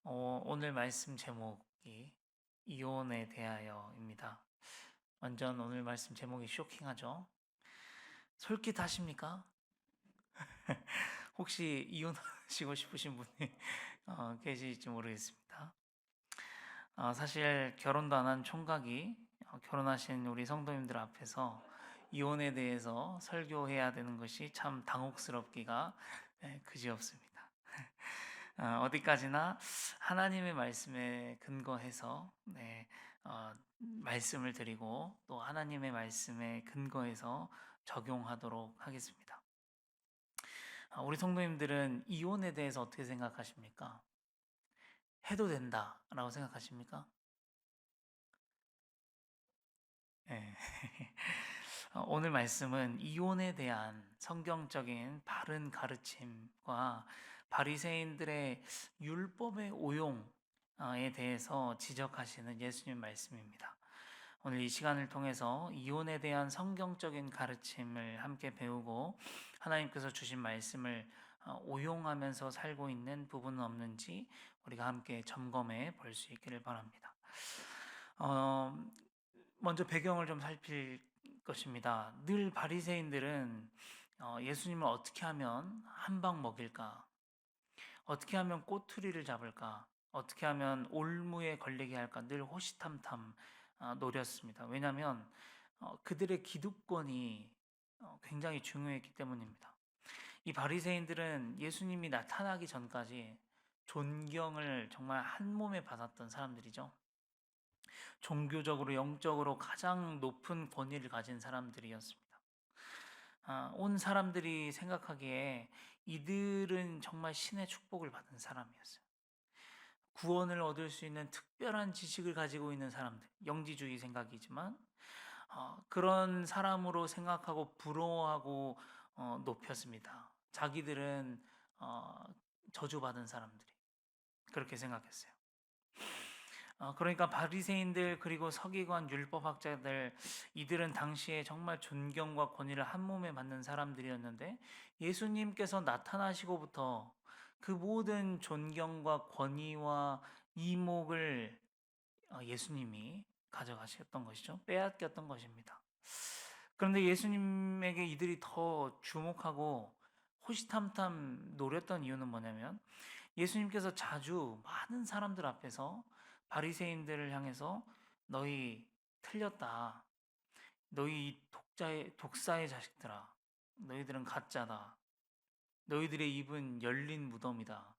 오늘 말씀 제목이 이혼에 대하여입니다. 완전 오늘 말씀 제목이 쇼킹하죠? 솔깃하십니까? 혹시 이혼하시고 싶으신 분이 계실지 모르겠습니다. 사실 결혼도 안 한 총각이 결혼하신 우리 성도님들 앞에서 이혼에 대해서 설교해야 되는 것이 참 당혹스럽기가 그지없습니다. 어디까지나 하나님의 말씀에 근거해서 말씀을 드리고 또 하나님의 말씀에 근거해서 적용하도록 하겠습니다. 우리 성도님들은 이혼에 대해서 어떻게 생각하십니까? 해도 된다라고 생각하십니까? 네. 오늘 말씀은 이혼에 대한 성경적인 바른 가르침과 바리새인들의 율법의 오용에 대해서 지적하시는 예수님 말씀입니다. 오늘 이 시간을 통해서 이혼에 대한 성경적인 가르침을 함께 배우고 하나님께서 주신 말씀을 오용하면서 살고 있는 부분은 없는지 우리가 함께 점검해 볼 수 있기를 바랍니다. 어, 먼저 배경을 좀 살필 것입니다. 늘 바리새인들은 예수님을 어떻게 하면 한 방 먹일까? 어떻게 하면 꼬투리를 잡을까? 어떻게 하면 올무에 걸리게 할까? 늘 호시탐탐 노렸습니다. 왜냐하면 그들의 기득권이 굉장히 중요했기 때문입니다. 이 바리새인들은 예수님이 나타나기 전까지 존경을 정말 한 몸에 받았던 사람들이죠. 종교적으로 영적으로 가장 높은 권위를 가진 사람들이었습니다. 온 사람들이 생각하기에 이들은 정말 신의 축복을 받은 사람이었어요. 구원을 얻을 수 있는 특별한 지식을 가지고 있는 사람들, 영지주의 생각이지만 그런 사람으로 생각하고 부러워하고 높였습니다. 자기들은 어, 저주받은 사람들이 그렇게 생각했어요. 그러니까 바리새인들 그리고 서기관 율법학자들 이들은 당시에 정말 존경과 권위를 한 몸에 받는 사람들이었는데 예수님께서 나타나시고부터 그 모든 존경과 권위와 이목을 예수님이 가져가셨던 것이죠. 빼앗겼던 것입니다. 그런데 예수님에게 이들이 더 주목하고 호시탐탐 노렸던 이유는 뭐냐면 예수님께서 자주 많은 사람들 앞에서 바리새인들을 향해서 너희 틀렸다. 너희 독사의 자식들아. 너희들은 가짜다. 너희들의 입은 열린 무덤이다.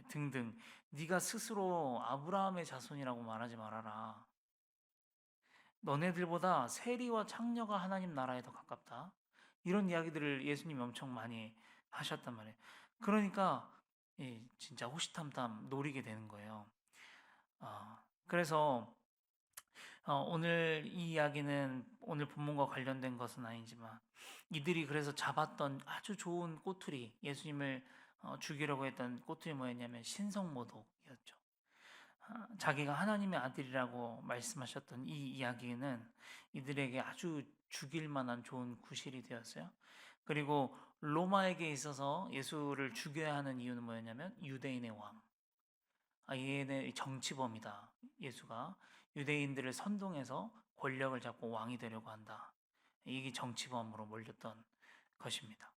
등등. 네가 스스로 아브라함의 자손이라고 말하지 말아라. 너네들보다 세리와 창녀가 하나님 나라에 더 가깝다. 이런 이야기들을 예수님이 엄청 많이 하셨단 말이에요. 그러니까 진짜 호시탐탐 노리게 되는 거예요. 그래서 오늘 이 이야기는 오늘 본문과 관련된 것은 아니지만 이들이 그래서 잡았던 아주 좋은 꼬투리, 예수님을 죽이려고 했던 꼬투리 뭐였냐면 신성모독이었죠. 자기가 하나님의 아들이라고 말씀하셨던 이 이야기는 이들에게 아주 죽일 만한 좋은 구실이 되었어요. 그리고 로마에게 있어서 예수를 죽여야 하는 이유는 뭐였냐면 유대인의 왕. 얘는 정치범이다. 예수가 유대인들을 선동해서 권력을 잡고 왕이 되려고 한다. 이게 정치범으로 몰렸던 것입니다.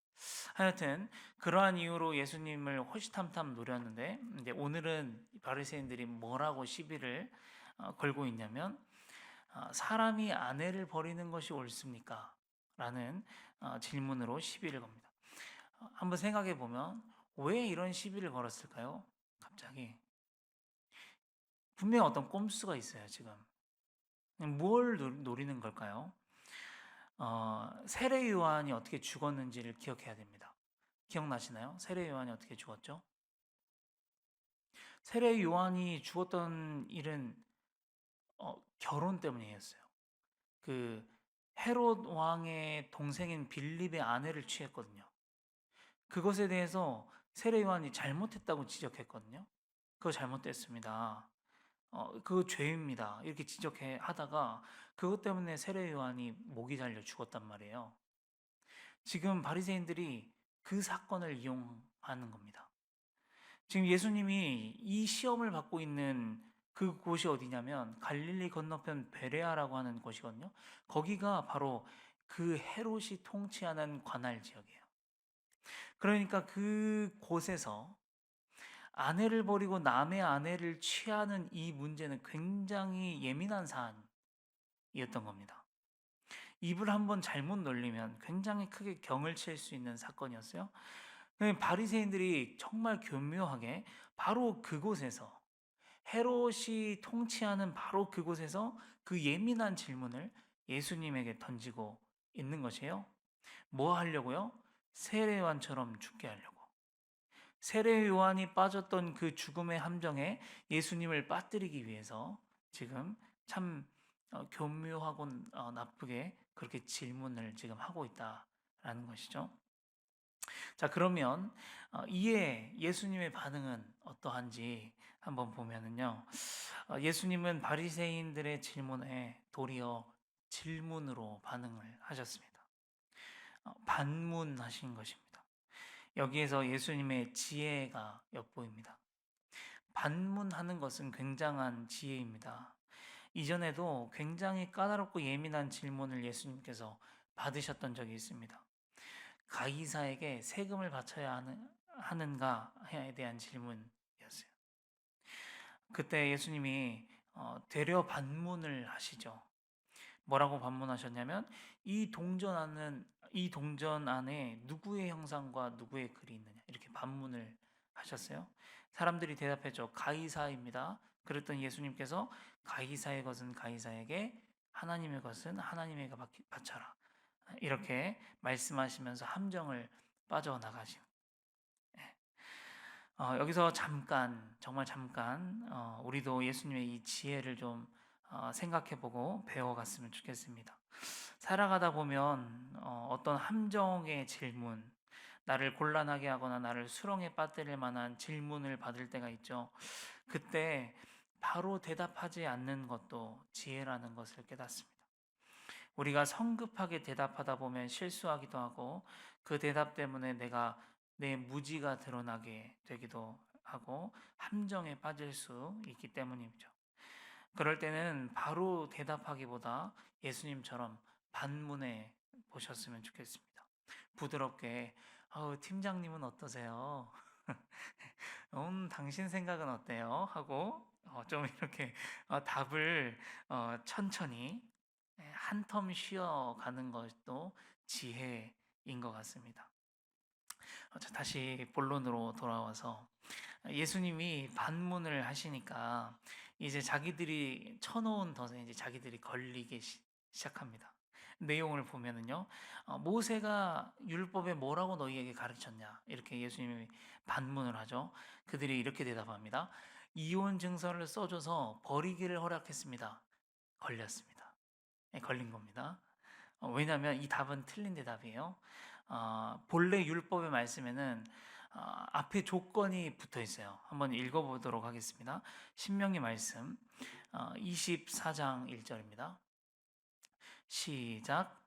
하여튼 그러한 이유로 예수님을 호시탐탐 노렸는데 이제 오늘은 바리새인들이 뭐라고 시비를 걸고 있냐면 사람이 아내를 버리는 것이 옳습니까? 라는 질문으로 시비를 겁니다. 한번 생각해 보면 왜 이런 시비를 걸었을까요? 갑자기 분명히 어떤 꼼수가 있어요, 지금. 뭘 노리는 걸까요? 세례 요한이 어떻게 죽었는지를 기억해야 됩니다. 기억나시나요? 세례 요한이 어떻게 죽었죠? 세례 요한이 죽었던 일은 결혼 때문이었어요. 그 헤롯 왕의 동생인 빌립의 아내를 취했거든요. 그것에 대해서 세례 요한이 잘못했다고 지적했거든요. 그거 잘못됐습니다. 그거 죄입니다. 이렇게 지적해 하다가 그것 때문에 세례 요한이 목이 잘려 죽었단 말이에요. 지금 바리새인들이 그 사건을 이용하는 겁니다. 지금 예수님이 이 시험을 받고 있는 그곳이 어디냐면 갈릴리 건너편 베레아라고 하는 곳이거든요. 거기가 바로 그 헤롯이 통치하는 관할 지역이에요. 그러니까 그 곳에서 아내를 버리고 남의 아내를 취하는 이 문제는 굉장히 예민한 사안이었던 겁니다. 입을 한번 잘못 놀리면 굉장히 크게 경을 칠 수 있는 사건이었어요. 바리새인들이 정말 교묘하게 바로 그곳에서 헤롯이 통치하는 바로 그곳에서 그 예민한 질문을 예수님에게 던지고 있는 것이에요. 뭐 하려고요? 세례요한처럼 죽게 하려고. 세례요한이 빠졌던 그 죽음의 함정에 예수님을 빠뜨리기 위해서 지금 참 교묘하고 나쁘게 그렇게 질문을 지금 하고 있다라는 것이죠. 자, 그러면 이에 예수님의 반응은 어떠한지 한번 보면은요. 예수님은 바리새인들의 질문에 도리어 질문으로 반응을 하셨습니다. 반문하신 것입니다. 여기에서 예수님의 지혜가 엿보입니다. 반문하는 것은 굉장한 지혜입니다. 이전에도 굉장히 까다롭고 예민한 질문을 예수님께서 받으셨던 적이 있습니다. 가이사에게 세금을 바쳐야 하는가에 대한 질문이었어요. 그때 예수님이 되려 반문을 하시죠. 뭐라고 반문하셨냐면 이 동전 안에 누구의 형상과 누구의 글이 있느냐 이렇게 반문을 하셨어요. 사람들이 대답했죠. 가이사입니다. 그랬더니 예수님께서 가이사의 것은 가이사에게 하나님의 것은 하나님에게 바쳐라. 이렇게 말씀하시면서 함정을 빠져나가신. 여기서 잠깐 정말 잠깐 우리도 예수님의 이 지혜를 좀 생각해보고 배워갔으면 좋겠습니다. 살아가다 보면 어떤 함정의 질문, 나를 곤란하게 하거나 나를 수렁에 빠뜨릴 만한 질문을 받을 때가 있죠. 그때 바로 대답하지 않는 것도 지혜라는 것을 깨닫습니다. 우리가 성급하게 대답하다 보면 실수하기도 하고 그 대답 때문에 내 무지가 드러나게 되기도 하고 함정에 빠질 수 있기 때문이죠. 그럴 때는 바로 대답하기보다 예수님처럼 반문해 보셨으면 좋겠습니다. 부드럽게, 팀장님은 어떠세요? 당신 생각은 어때요? 하고 좀 이렇게 답을 천천히 한 텀 쉬어가는 것도 지혜인 것 같습니다. 자, 다시 본론으로 돌아와서 예수님이 반문을 하시니까 이제 자기들이 쳐놓은 덫에 이제 자기들이 걸리기 시작합니다. 내용을 보면은요, 모세가 율법에 뭐라고 너희에게 가르쳤냐 이렇게 예수님이 반문을 하죠. 그들이 이렇게 대답합니다. 이혼 증서를 써줘서 버리기를 허락했습니다. 걸렸습니다. 걸린 겁니다. 왜냐하면 이 답은 틀린 대답이에요. 본래 율법의 말씀에는 앞에 조건이 붙어 있어요. 한번 읽어보도록 하겠습니다. 신명기 말씀 24장 1절입니다. 시작.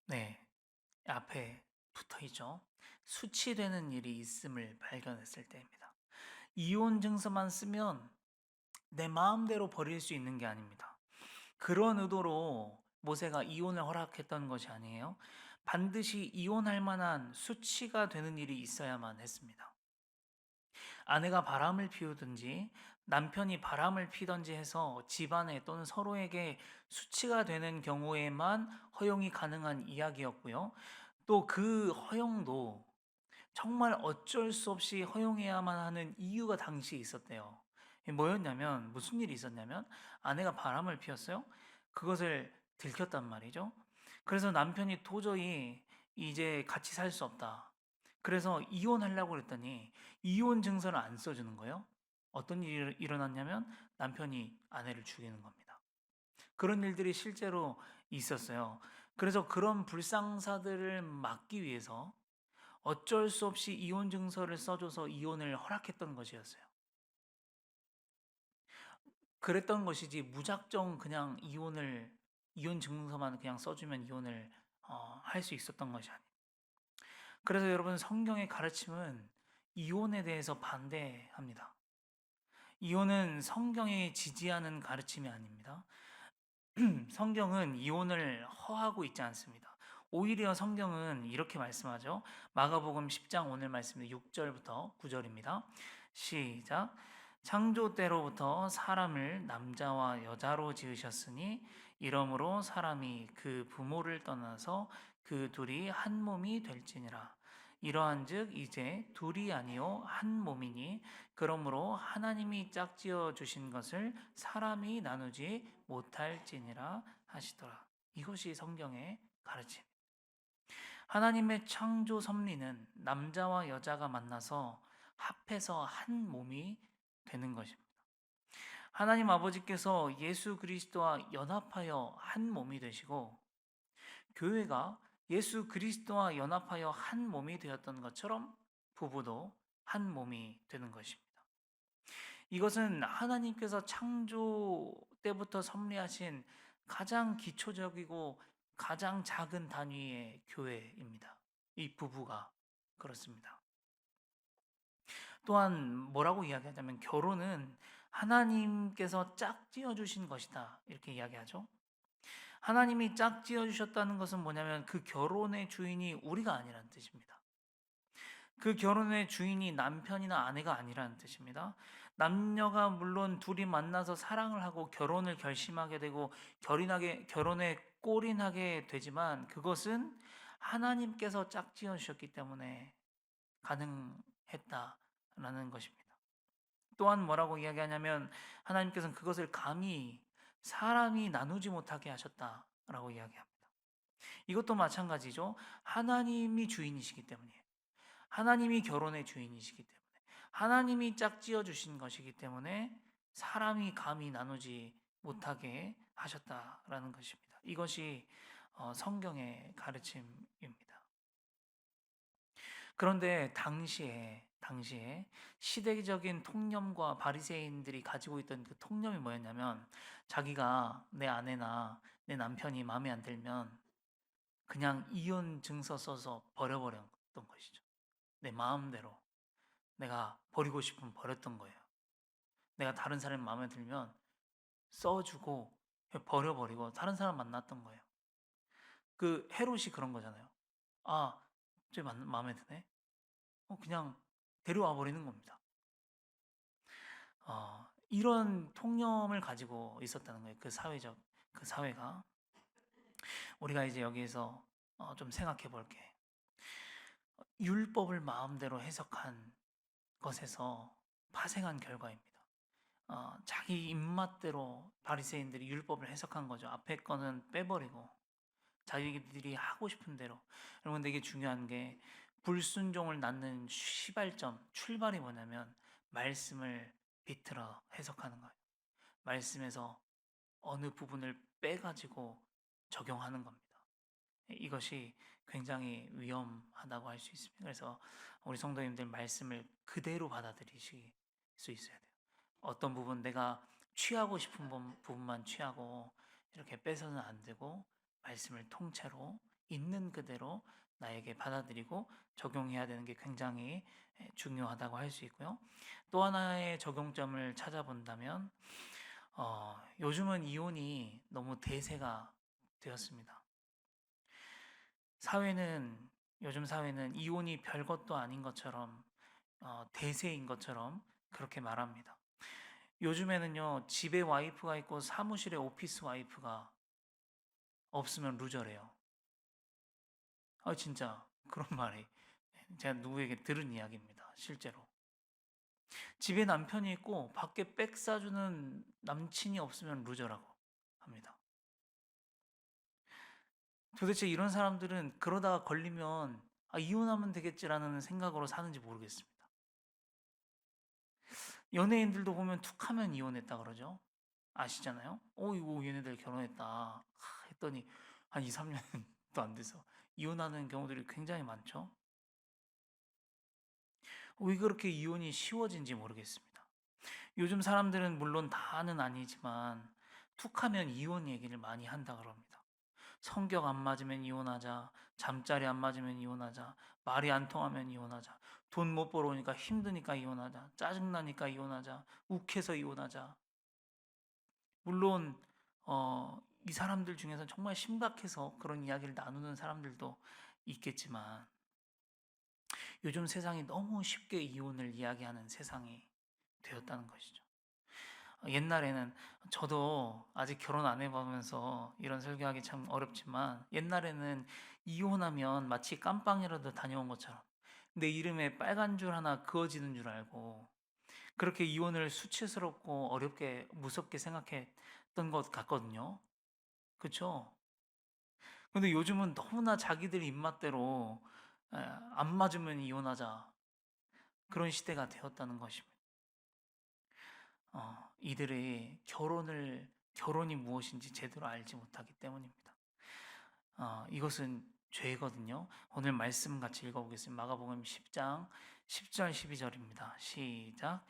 네, 앞에 붙어 있죠. 수치되는 일이 있음을 발견했을 때입니다. 이혼 증서만 쓰면 내 마음대로 버릴 수 있는 게 아닙니다. 그런 의도로 모세가 이혼을 허락했던 것이 아니에요. 반드시 이혼할 만한 수치가 되는 일이 있어야만 했습니다. 아내가 바람을 피우든지 남편이 바람을 피든지 해서 집안에 또는 서로에게 수치가 되는 경우에만 허용이 가능한 이야기였고요. 또 그 허용도 정말 어쩔 수 없이 허용해야만 하는 이유가 당시에 있었대요. 뭐였냐면, 무슨 일이 있었냐면, 아내가 바람을 피웠어요. 그것을 들켰단 말이죠. 그래서 남편이 도저히 이제 같이 살 수 없다. 그래서 이혼하려고 그랬더니, 이혼 증서를 안 써주는 거예요. 어떤 일이 일어났냐면, 남편이 아내를 죽이는 겁니다. 그런 일들이 실제로 있었어요. 그래서 그런 불상사들을 막기 위해서 어쩔 수 없이 이혼 증서를 써줘서 이혼을 허락했던 것이었어요. 그랬던 것이지 무작정 그냥 이혼 증명서만 그냥 써주면 이혼을 할 수 있었던 것이 아니에요. 그래서 여러분 성경의 가르침은 이혼에 대해서 반대합니다. 이혼은 성경에 지지하는 가르침이 아닙니다. 성경은 이혼을 허하고 있지 않습니다. 오히려 성경은 이렇게 말씀하죠. 마가복음 10장 오늘 말씀 6절부터 9절입니다. 시작. 창조 때로부터 사람을 남자와 여자로 지으셨으니 이러므로 사람이 그 부모를 떠나서 그 둘이 한 몸이 될지니라. 이러한즉 이제 둘이 아니요 한 몸이니 그러므로 하나님이 짝지어 주신 것을 사람이 나누지 못할지니라 하시더라. 이것이 성경의 가르침. 하나님의 창조 섭리는 남자와 여자가 만나서 합해서 한 몸이 되는 것입니다. 하나님 아버지께서 예수 그리스도와 연합하여 한 몸이 되시고 교회가 예수 그리스도와 연합하여 한 몸이 되었던 것처럼 부부도 한 몸이 되는 것입니다. 이것은 하나님께서 창조 때부터 섭리하신 가장 기초적이고 가장 작은 단위의 교회입니다. 이 부부가 그렇습니다. 또한 뭐라고 이야기하냐면 결혼은 하나님께서 짝지어 주신 것이다. 이렇게 이야기하죠. 하나님이 짝지어 주셨다는 것은 뭐냐면 그 결혼의 주인이 우리가 아니라는 뜻입니다. 그 결혼의 주인이 남편이나 아내가 아니라는 뜻입니다. 남녀가 물론 둘이 만나서 사랑을 하고 결혼을 결심하게 되고 결혼에 골인하게 되지만 그것은 하나님께서 짝지어 주셨기 때문에 가능했다라는 것입니다. 또한 뭐라고 이야기하냐면 하나님께서는 그것을 감히 사람이 나누지 못하게 하셨다라고 이야기합니다. 이것도 마찬가지죠. 하나님이 주인이시기 때문이에요. 하나님이 결혼의 주인이시기 때문에 하나님이 짝지어 주신 것이기 때문에 사람이 감히 나누지 못하게 하셨다라는 것입니다. 이것이 성경의 가르침입니다. 그런데 당시에 시대적인 통념과 바리새인들이 가지고 있던 그 통념이 뭐였냐면 자기가 내 아내나 내 남편이 마음에 안 들면 그냥 이혼 증서 써서 버려버렸던 것이죠. 내 마음대로 내가 버리고 싶으면 버렸던 거예요. 내가 다른 사람 마음에 들면 써주고 버려버리고 다른 사람 만났던 거예요. 그 헤롯이 그런 거잖아요. 아, 쟤 마음에 드네. 그냥 데려와 버리는 겁니다. 이런 통념을 가지고 있었다는 거예요. 그 사회가. 우리가 이제 여기에서 좀 생각해 볼게. 율법을 마음대로 해석한 것에서 파생한 결과입니다. 자기 입맛대로 바리새인들이 율법을 해석한 거죠. 앞에 거는 빼버리고 자기들이 하고 싶은 대로. 여러분 되게 중요한 게 불순종을 낳는 시발점, 출발이 뭐냐면 말씀을 비틀어 해석하는 거예요. 말씀에서 어느 부분을 빼가지고 적용하는 겁니다. 이것이 굉장히 위험하다고 할 수 있습니다. 그래서 우리 성도님들 말씀을 그대로 받아들이실 수 있어야 돼요. 어떤 부분 내가 취하고 싶은 부분만 취하고 이렇게 빼서는 안 되고 말씀을 통째로 있는 그대로 나에게 받아들이고 적용해야 되는 게 굉장히 중요하다고 할 수 있고요. 또 하나의 적용점을 찾아본다면 요즘은 이혼이 너무 대세가 되었습니다. 요즘 사회는 이혼이 별것도 아닌 것처럼 대세인 것처럼 그렇게 말합니다. 요즘에는요 집에 와이프가 있고 사무실에 오피스 와이프가 없으면 루저래요. 진짜 그런 말이 제가 누구에게 들은 이야기입니다. 실제로 집에 남편이 있고 밖에 백 사주는 남친이 없으면 루저라고 합니다. 도대체 이런 사람들은 그러다가 걸리면 이혼하면 되겠지라는 생각으로 사는지 모르겠습니다. 연예인들도 보면 툭 하면 이혼했다 그러죠. 아시잖아요? 이거 얘네들 결혼했다 했더니 한 2, 3년도 안 돼서 이혼하는 경우들이 굉장히 많죠. 왜 그렇게 이혼이 쉬워진지 모르겠습니다. 요즘 사람들은 물론 다는 아니지만 툭하면 이혼 얘기를 많이 한다 그럽니다. 성격 안 맞으면 이혼하자, 잠자리 안 맞으면 이혼하자, 말이 안 통하면 이혼하자, 돈 못 벌어오니까 힘드니까 이혼하자, 짜증나니까 이혼하자, 욱해서 이혼하자. 물론 이 사람들 중에서 정말 심각해서 그런 이야기를 나누는 사람들도 있겠지만 요즘 세상이 너무 쉽게 이혼을 이야기하는 세상이 되었다는 것이죠. 옛날에는 저도 아직 결혼 안 해보면서 이런 설교하기 참 어렵지만 옛날에는 이혼하면 마치 깜빵이라도 다녀온 것처럼 내 이름에 빨간 줄 하나 그어지는 줄 알고 그렇게 이혼을 수치스럽고 어렵게 무섭게 생각했던 것 같거든요. 그쵸? 근데 요즘은 너무나 자기들 입맛대로 안 맞으면 이혼하자 그런 시대가 되었다는 것입니다. 이들이 결혼이 무엇인지 제대로 알지 못하기 때문입니다. 이것은 죄거든요. 오늘 말씀 같이 읽어보겠습니다. 마가복음 10장 10절 12절입니다. 시작.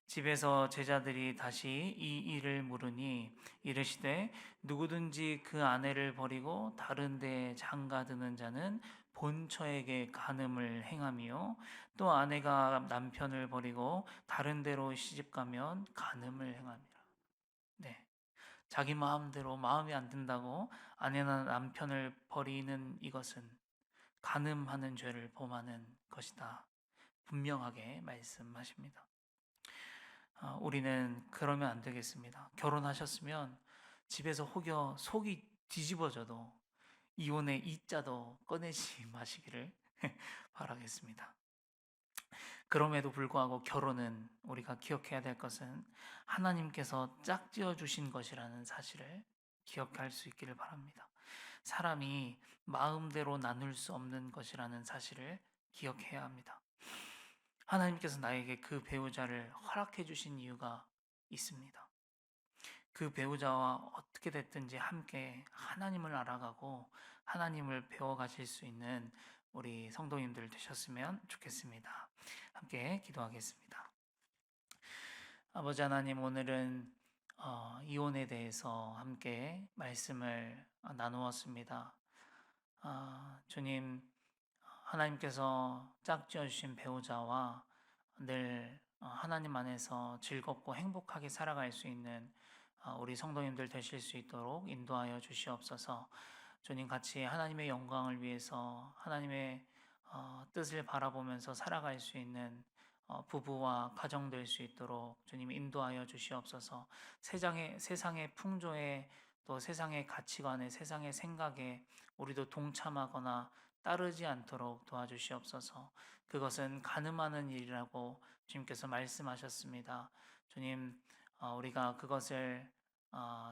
집에서 제자들이 다시 이 일을 물으니 이르시되 누구든지 그 아내를 버리고 다른 데에 장가드는 자는 본처에게 간음을 행하며 또 아내가 남편을 버리고 다른 데로 시집가면 간음을 행함이라. 네. 자기 마음대로 마음에 안 든다고 아내나 남편을 버리는 이것은 간음하는 죄를 범하는 것이다. 분명하게 말씀하십니다. 우리는 그러면 안 되겠습니다. 결혼하셨으면 집에서 혹여 속이 뒤집어져도 이혼의 이자도 꺼내지 마시기를 바라겠습니다. 그럼에도 불구하고 결혼은 우리가 기억해야 될 것은 하나님께서 짝지어 주신 것이라는 사실을 기억할 수 있기를 바랍니다. 사람이 마음대로 나눌 수 없는 것이라는 사실을 기억해야 합니다. 하나님께서 나에게 그 배우자를 허락해 주신 이유가 있습니다. 그 배우자와 어떻게 됐든지 함께 하나님을 알아가고 하나님을 배워가실 수 있는 우리 성도님들 되셨으면 좋겠습니다. 함께 기도하겠습니다. 아버지 하나님, 오늘은 이혼에 대해서 함께 말씀을 나누었습니다. 주님, 하나님께서 짝지어 주신 배우자와 늘 하나님 안에서 즐겁고 행복하게 살아갈 수 있는 우리 성도님들 되실 수 있도록 인도하여 주시옵소서. 주님, 같이 하나님의 영광을 위해서 하나님의 뜻을 바라보면서 살아갈 수 있는 부부와 가정 될 수 있도록 주님 인도하여 주시옵소서. 세상의 풍조에 또 세상의 가치관에 세상의 생각에 우리도 동참하거나 따르지 않도록 도와주시옵소서. 그것은 가늠하는 일이라고 주님께서 말씀하셨습니다. 주님, 우리가 그것을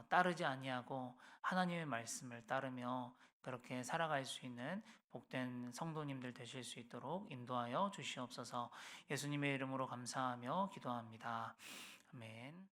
따르지 아니하고 하나님의 말씀을 따르며 그렇게 살아갈 수 있는 복된 성도님들 되실 수 있도록 인도하여 주시옵소서. 예수님의 이름으로 감사하며 기도합니다. 아멘.